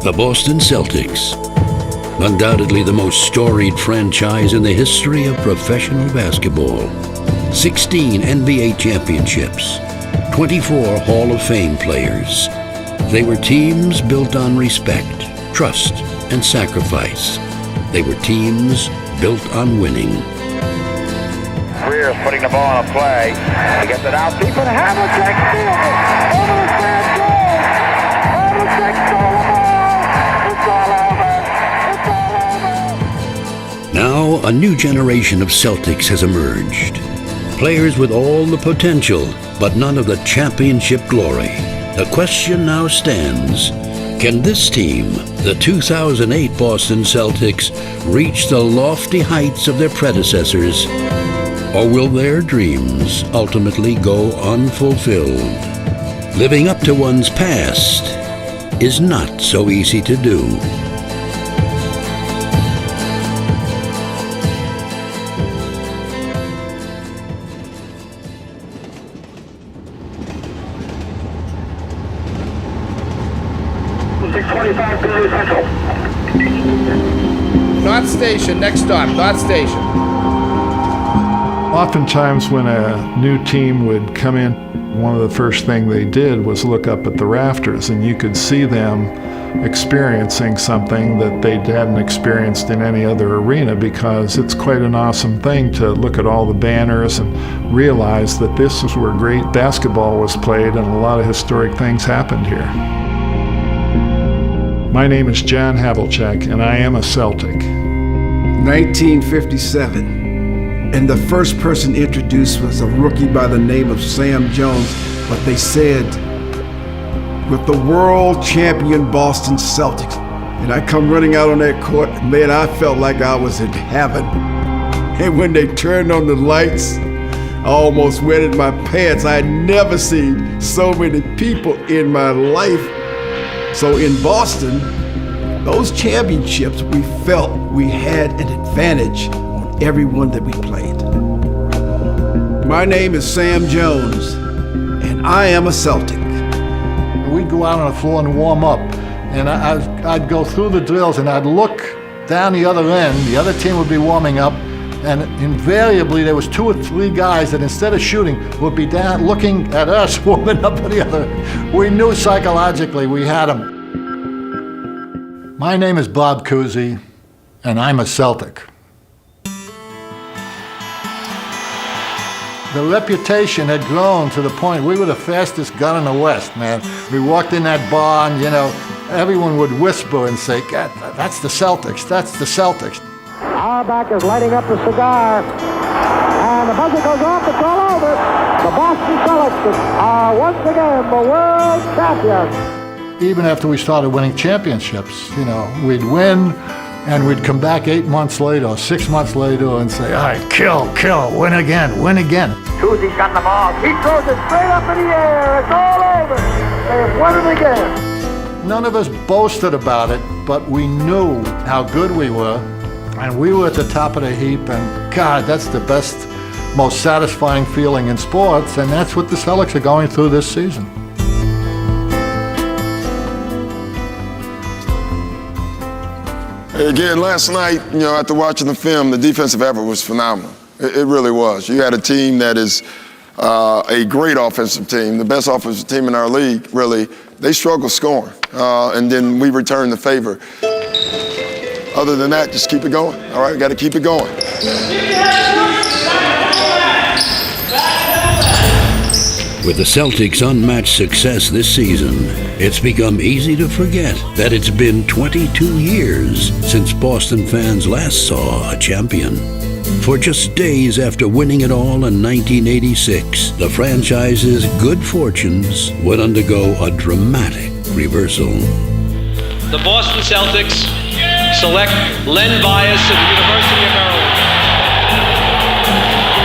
The Boston Celtics, undoubtedly the most storied franchise in the history of professional basketball. 16 NBA championships, 24 Hall of Fame players. They were teams built on respect, trust, and sacrifice. They were teams built on winning. Greer's putting the ball on a play. He gets it out deep, and Havlicek steals it over the stand goal. Havlicek stole the ball. It's all over. It's all over. Now, a new generation of Celtics has emerged. Players with all the potential, but none of the championship glory. The question now stands, can this team, the 2008 Boston Celtics, reach the lofty heights of their predecessors? Or will their dreams ultimately go unfulfilled? Living up to one's past is not so easy to do. North Station, next stop, North Station. Oftentimes when a new team would come in, one of the first things they did was look up at the rafters, and you could see them experiencing something that they hadn't experienced in any other arena, because it's quite an awesome thing to look at all the banners and realize that this is where great basketball was played and a lot of historic things happened here. My name is John Havlicek, and I am a Celtic. 1957, and the first person introduced was a rookie by the name of Sam Jones, but they said, with the world champion Boston Celtics. And I come running out on that court, man, I felt like I was in heaven. And when they turned on the lights, I almost wetted my pants. I had never seen so many people in my life. So in Boston, those championships, we felt we had an advantage on everyone that we played. My name is Sam Jones, and I am a Celtic. We'd go out on the floor and warm up, and I'd go through the drills, and I'd look down the other end. The other team would be warming up, and invariably there was 2 or 3 guys that instead of shooting would be down looking at us warming up at the other. We knew psychologically we had them. My name is Bob Cousy, and I'm a Celtic. The reputation had grown to the point we were the fastest gun in the West, man. We walked in that bar and, everyone would whisper and say, God, that's the Celtics, that's the Celtics. Auerbach is lighting up the cigar, and the buzzer goes off. It's all over. The Boston Celtics are once again the world champions. Even after we started winning championships, we'd win, and we'd come back 8 months later or 6 months later and say, all right, kill, win again, win again. Cousy's got the ball. He throws it straight up in the air. It's all over. They have won it again. None of us boasted about it, but we knew how good we were. And we were at the top of the heap, and God, that's the best, most satisfying feeling in sports, and that's what the Celtics are going through this season. Again, last night, after watching the film, the defensive effort was phenomenal. It really was. You had a team that is a great offensive team, the best offensive team in our league, really. They struggle scoring, and then we return the favor. Other than that, just keep it going. All right, got to keep it going. With the Celtics' unmatched success this season, it's become easy to forget that it's been 22 years since Boston fans last saw a champion. For just days after winning it all in 1986, the franchise's good fortunes would undergo a dramatic reversal. The Boston Celtics select Len Bias of the University of Maryland.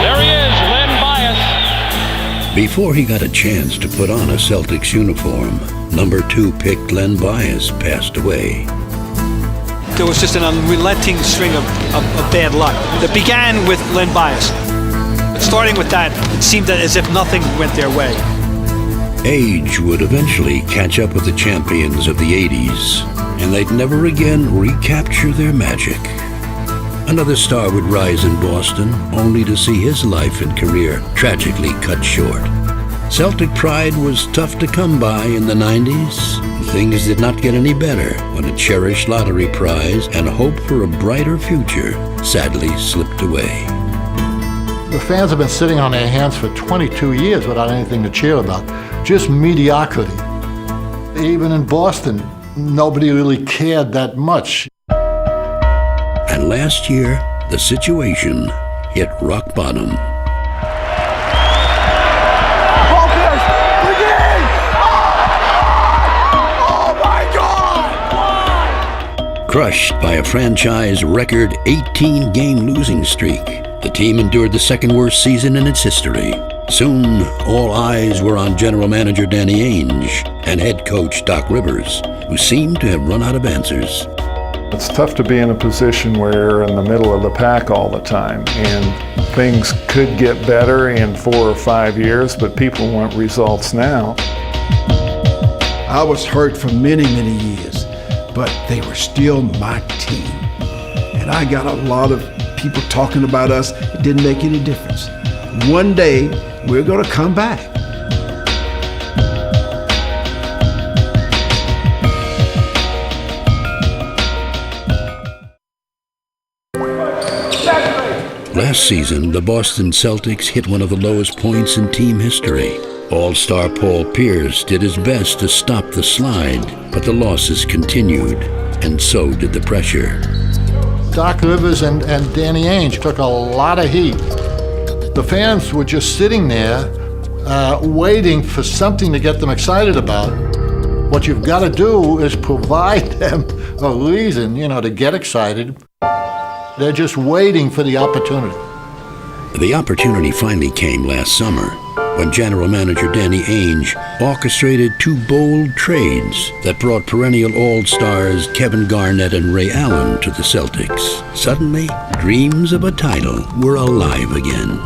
There he is, Len Bias. Before he got a chance to put on a Celtics uniform, number 2 pick Len Bias passed away. There was just an unrelenting string of bad luck that began with Len Bias. But starting with that, it seemed as if nothing went their way. Age would eventually catch up with the champions of the 80s. and they'd never again recapture their magic. Another star would rise in Boston, only to see his life and career tragically cut short. Celtic pride was tough to come by in the 90s. Things did not get any better when a cherished lottery prize and hope for a brighter future sadly slipped away. The fans have been sitting on their hands for 22 years without anything to cheer about. Just mediocrity. Even in Boston, nobody really cared that much. And last year, the situation hit rock bottom. Crushed by a franchise record 18-game losing streak, the team endured the second worst season in its history. Soon, all eyes were on general manager Danny Ainge and head coach Doc Rivers, who seemed to have run out of answers. It's tough to be in a position where you're in the middle of the pack all the time, and things could get better in 4 or 5 years, but people want results now. I was hurt for many, many years, but they were still my team. And I got a lot of people talking about us. It didn't make any difference. One day, we're going to come back. Last season, the Boston Celtics hit one of the lowest points in team history. All-star Paul Pierce did his best to stop the slide, but the losses continued, and so did the pressure. Doc Rivers and Danny Ainge took a lot of heat. The fans were just sitting there waiting for something to get them excited about. What you've got to do is provide them a reason, to get excited. They're just waiting for the opportunity. The opportunity finally came last summer when general manager Danny Ainge orchestrated 2 bold trades that brought perennial all-stars Kevin Garnett and Ray Allen to the Celtics. Suddenly, dreams of a title were alive again.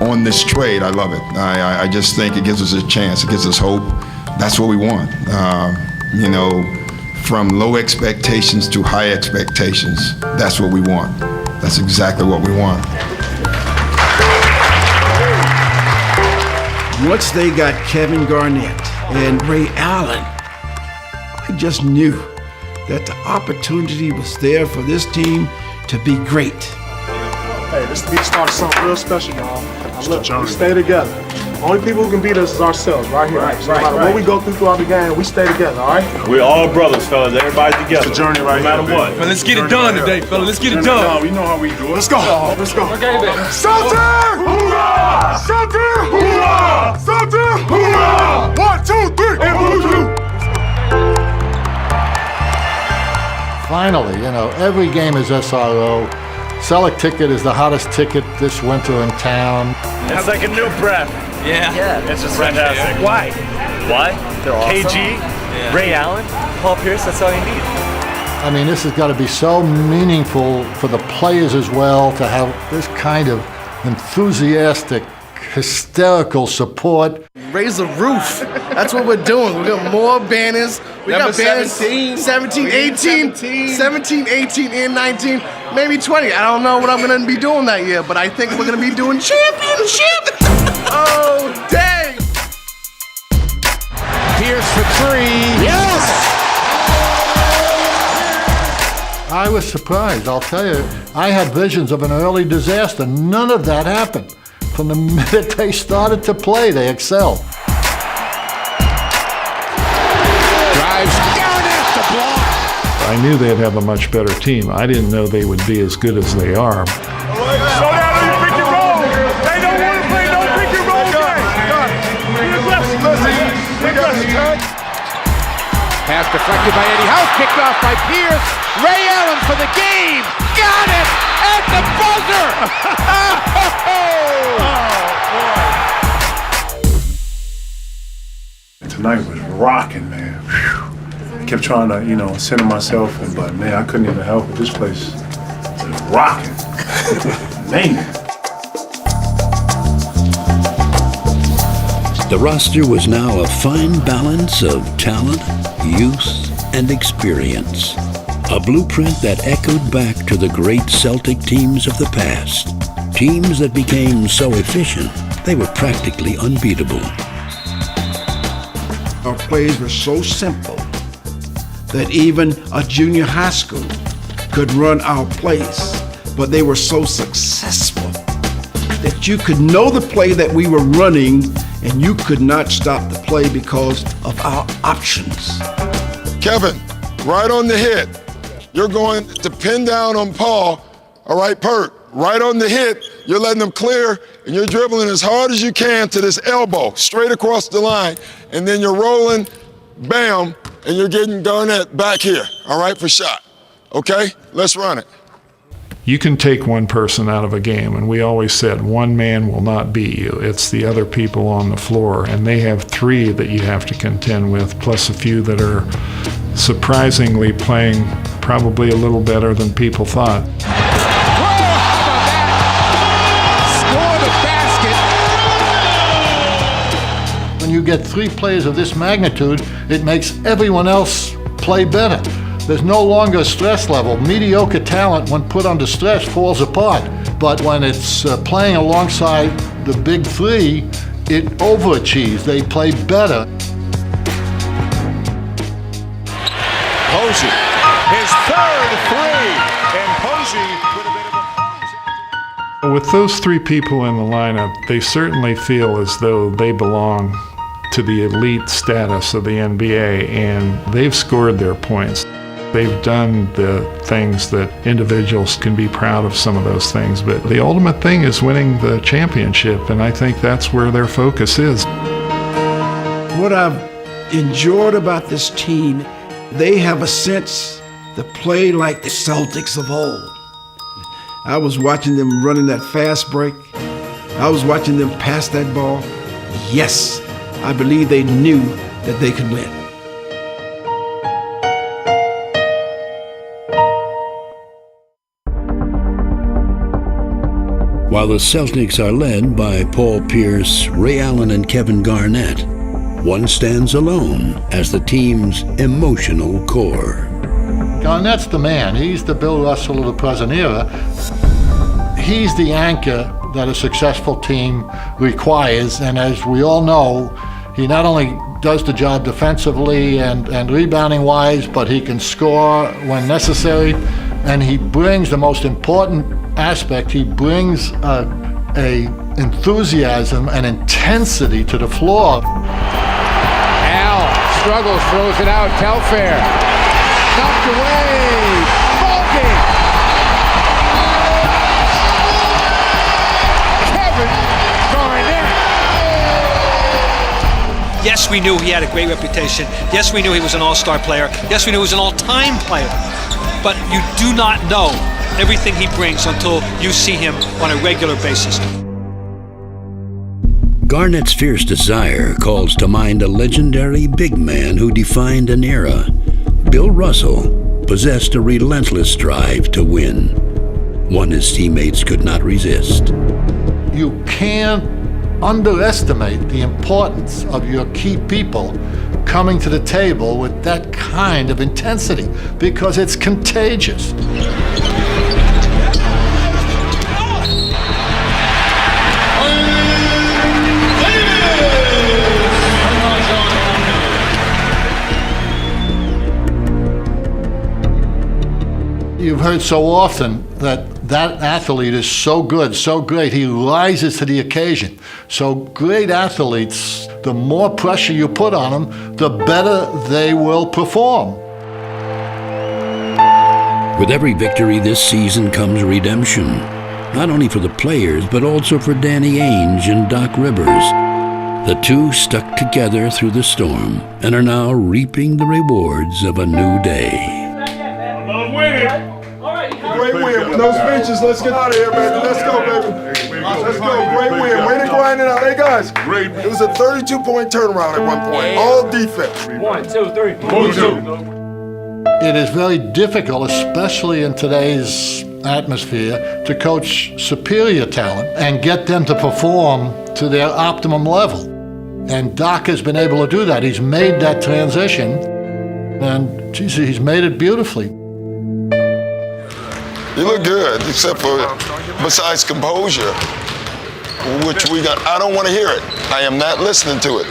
On this trade, I love it. I just think it gives us a chance. It gives us hope. That's what we want. From low expectations to high expectations, that's what we want. That's exactly what we want. Once they got Kevin Garnett and Ray Allen, I just knew that the opportunity was there for this team to be great. Hey, this is the start of something real special, y'all. Look, we stay together. Only people who can beat us is ourselves, right here. So no matter what we go throughout the game, we stay together, all right? We're all brothers, fellas. Everybody together. It's a journey right here. No matter what. But let's get it done today, fella. Let's get it done. We know how we do it. Let's go. Let's go. Okay, then. Celtic! Hoorah! Celtic! Hoorah! Celtic! Hoorah! 1, 2, 3, and voodoo! Finally, every game is SRO. Celtic ticket is the hottest ticket this winter in town. It's like a new breath. Yeah. It's just fantastic. Why? They're awesome. KG, Ray Allen, Paul Pierce, that's all you need. I mean, this has got to be so meaningful for the players as well to have this kind of enthusiastic, hysterical support. Raise the roof. That's what we're doing. We got more banners. We got banners 17, 18, and 19, maybe 20. I don't know what I'm going to be doing that year, but I think we're going to be doing championship. Oh, dang. Pierce for 3. Yes! I was surprised, I'll tell you. I had visions of an early disaster. None of that happened. From the minute they started to play, they excelled. Drives down at the block. I knew they'd have a much better team. I didn't know they would be as good as they are. Slow down on your pick and roll. They don't want to play no pick and roll game. Pass deflected by Eddie House, kicked off by Pierce. Ray Allen for the game. Got it at the buzzer. Tonight was rocking, man. Whew. I kept trying to, center myself, but man, I couldn't even help it. This place was rocking. Man. The roster was now a fine balance of talent, youth, and experience. A blueprint that echoed back to the great Celtic teams of the past. Teams that became so efficient, they were practically unbeatable. Our plays were so simple that even a junior high school could run our plays, but they were so successful that you could know the play that we were running and you could not stop the play because of our options. Kevin, right on the hit. You're going to pin down on Paul, all right, Perk. Right on the hit, you're letting them clear, and you're dribbling as hard as you can to this elbow, straight across the line, and then you're rolling, bam, and you're getting Garnett back here, all right, for shot. Okay? Let's run it. You can take one person out of a game, and we always said one man will not beat you. It's the other people on the floor, and they have three that you have to contend with, plus a few that are surprisingly playing probably a little better than people thought. When you get three players of this magnitude, it makes everyone else play better. There's no longer a stress level. Mediocre talent, when put under stress, falls apart. But when it's playing alongside the big three, it overachieves. They play better. Posey, his third three, and Posey with a bit of a... With those three people in the lineup, they certainly feel as though they belong to the elite status of the NBA, and they've scored their points. They've done the things that individuals can be proud of, some of those things, but the ultimate thing is winning the championship, and I think that's where their focus is. What I've enjoyed about this team, they have a sense to play like the Celtics of old. I was watching them running that fast break. I was watching them pass that ball. Yes, I believe they knew that they could win. While the Celtics are led by Paul Pierce, Ray Allen, and Kevin Garnett, one stands alone as the team's emotional core. Garnett's the man. He's the Bill Russell of the present era. He's the anchor that a successful team requires, and as we all know, he not only does the job defensively and rebounding-wise, but he can score when necessary, and he brings the most important aspect. He brings a enthusiasm and intensity to the floor. Al struggles, throws it out. Telfair knocked away. Ball game. Kevin Garnett. Yes, we knew he had a great reputation. Yes, we knew he was an all-star player. Yes, we knew he was an all-time player. But you do not know everything he brings until you see him on a regular basis. Garnett's fierce desire calls to mind a legendary big man who defined an era. Bill Russell possessed a relentless drive to win, one his teammates could not resist. You can't underestimate the importance of your key people coming to the table with that kind of intensity, because it's contagious. You've heard so often that athlete is so good, so great, he rises to the occasion. So great athletes, the more pressure you put on them, the better they will perform. With every victory this season comes redemption, not only for the players, but also for Danny Ainge and Doc Rivers. The two stuck together through the storm and are now reaping the rewards of a new day. Great win with those benches. Let's get out of here, baby. Let's go, baby. Let's go. Great win. Way to grind it out. Hey, guys. It was a 32-point turnaround at one point. All defense. 1, 2, 3. 1, 2. It is very difficult, especially in today's atmosphere, to coach superior talent and get them to perform to their optimum level. And Doc has been able to do that. He's made that transition. And, geez, he's made it beautifully. You look good, except for besides composure, which we got. I don't want to hear it. I am not listening to it.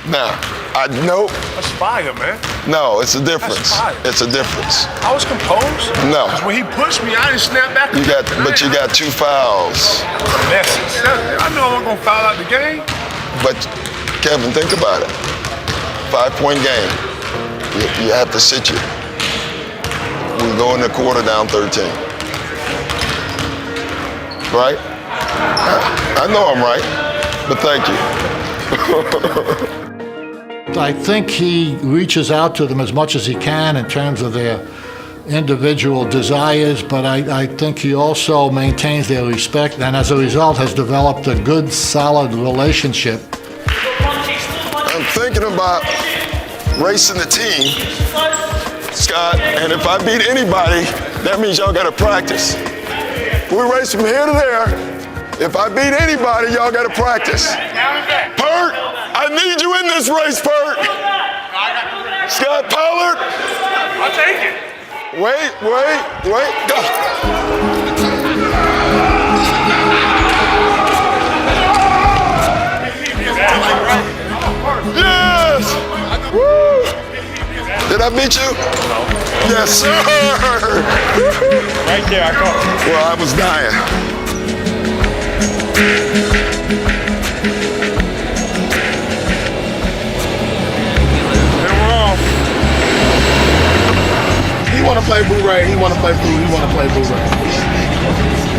Now, I know. That's fire, man. No, it's a difference. That's fire. It's a difference. I was composed. No. Because when he pushed me, I didn't snap back. But you got 2 fouls. Message. I know I'm gonna foul out the game. But Kevin, think about it. 5-point game. You have to sit you. We go in the quarter down 13. Right? I know I'm right, but thank you. I think he reaches out to them as much as he can in terms of their individual desires, but I think he also maintains their respect and as a result has developed a good, solid relationship. I'm thinking about racing the team, Scott, and if I beat anybody, that means y'all gotta practice. We race from here to there. If I beat anybody, y'all gotta practice. Pert, I need you in this race, Pert. Scott Pollard. I'll take it. Wait, go. Yes! Woo! Did I beat you? No. Yes, sir! Right there, I caught it. Well, I was dying. And we're off. He want to play Boo-Ray. He want to play Boo. He want to play Boo-Ray.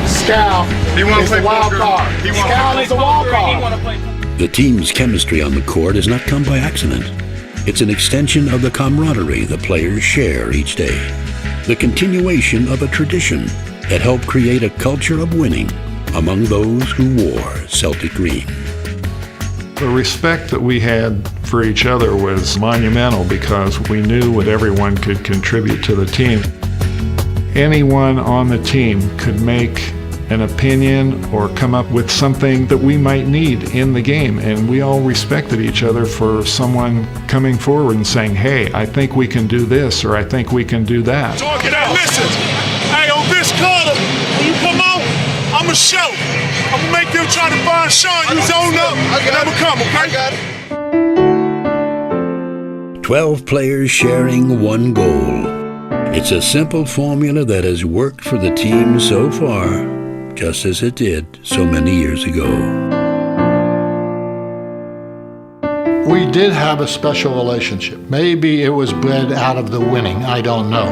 Scal is a wild card. Scal is a wild card. The team's chemistry on the court has not come by accident. It's an extension of the camaraderie the players share each day. The continuation of a tradition that helped create a culture of winning among those who wore Celtic green. The respect that we had for each other was monumental because we knew what everyone could contribute to the team. Anyone on the team could make an opinion or come up with something that we might need in the game, and we all respected each other for someone coming forward and saying, hey, I think we can do this, or I think we can do that. Talk it out. Listen. Hey, on this Carter, when you come out, I'm going to show. I'm going to make them try to find Sean. You zone up, and I'm going to come, okay? I got it. 12 players sharing one goal. It's a simple formula that has worked for the team so far, just as it did so many years ago. We did have a special relationship. Maybe it was bred out of the winning, I don't know.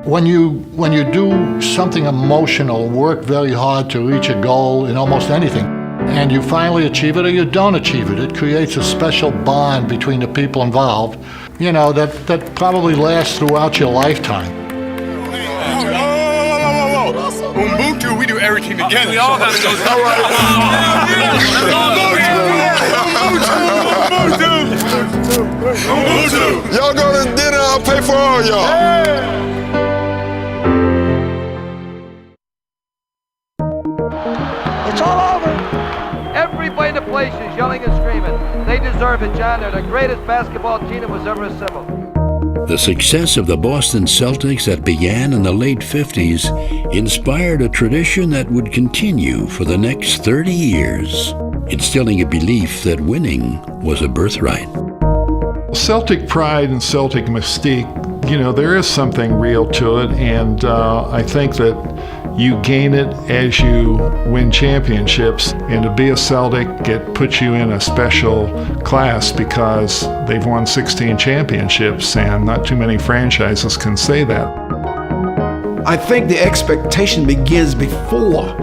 When you do something emotional, work very hard to reach a goal in almost anything, and you finally achieve it or you don't achieve it, it creates a special bond between the people involved, you know, that probably lasts throughout your lifetime. Ubuntu, we do everything together. We all gotta go. All right. Y'all go to dinner, I'll pay for all y'all. It's all over. Everybody in the place is yelling and screaming. They deserve it, John. They're the greatest basketball team that was ever assembled. The success of the Boston Celtics that began in the late 50s inspired a tradition that would continue for the next 30 years, instilling a belief that winning was a birthright. Celtic pride and Celtic mystique, you know, there is something real to it, and I think that you gain it as you win championships, and to be a Celtic, it puts you in a special class because they've won 16 championships, and not too many franchises can say that. I think the expectation begins before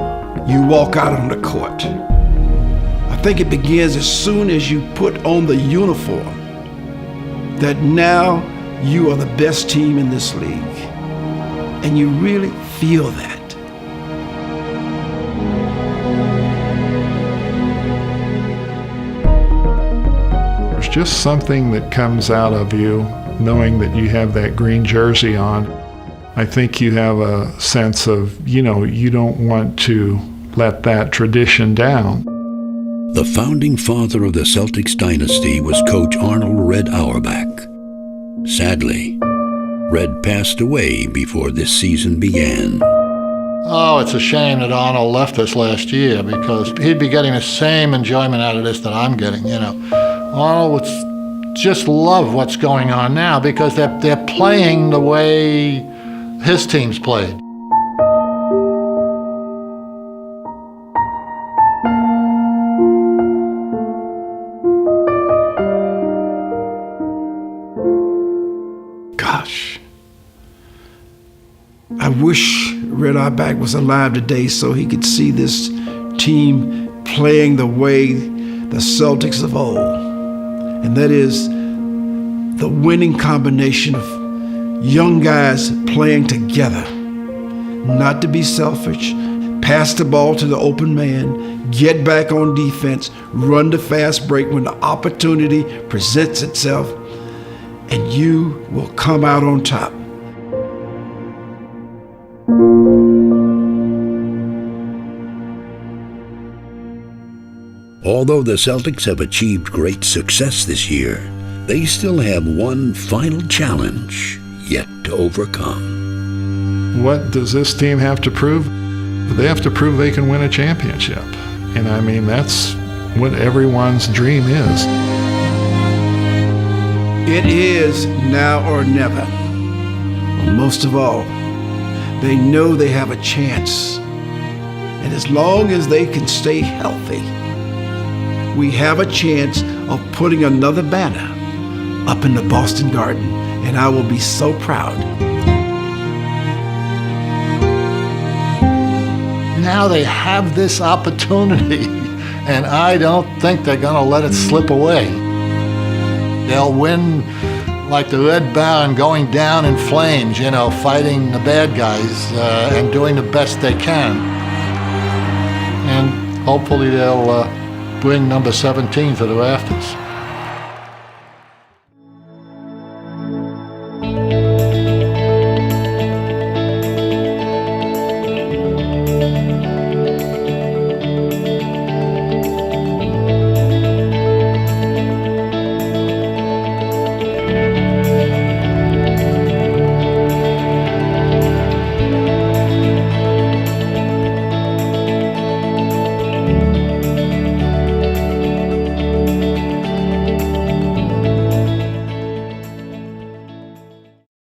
you walk out on the court. I think it begins as soon as you put on the uniform, that now you are the best team in this league, and you really feel that. Just something that comes out of you knowing that you have that green jersey on. I think you have a sense of, you know, you don't want to let that tradition down. The founding father of the Celtics dynasty was Coach Arnold Red Auerbach. Sadly, Red passed away before this season began. Oh, it's a shame that Arnold left us last year because he'd be getting the same enjoyment out of this that I'm getting, you know. Arnold would just love what's going on now because they're playing the way his teams played. Gosh. I wish Red Auerbach was alive today so he could see this team playing the way the Celtics of old. And that is the winning combination of young guys playing together. Not to be selfish, pass the ball to the open man, get back on defense, run the fast break when the opportunity presents itself, and you will come out on top. Although the Celtics have achieved great success this year, they still have one final challenge yet to overcome. What does this team have to prove? They have to prove they can win a championship. And I mean, that's what everyone's dream is. It is now or never. But most of all, they know they have a chance. And as long as they can stay healthy, we have a chance of putting another banner up in the Boston Garden, and I will be so proud. Now they have this opportunity, and I don't think they're going to let it slip away. They'll win like the Red Baron, going down in flames, you know, fighting the bad guys and doing the best they can. And hopefully they'll bring number 17 to the rafters.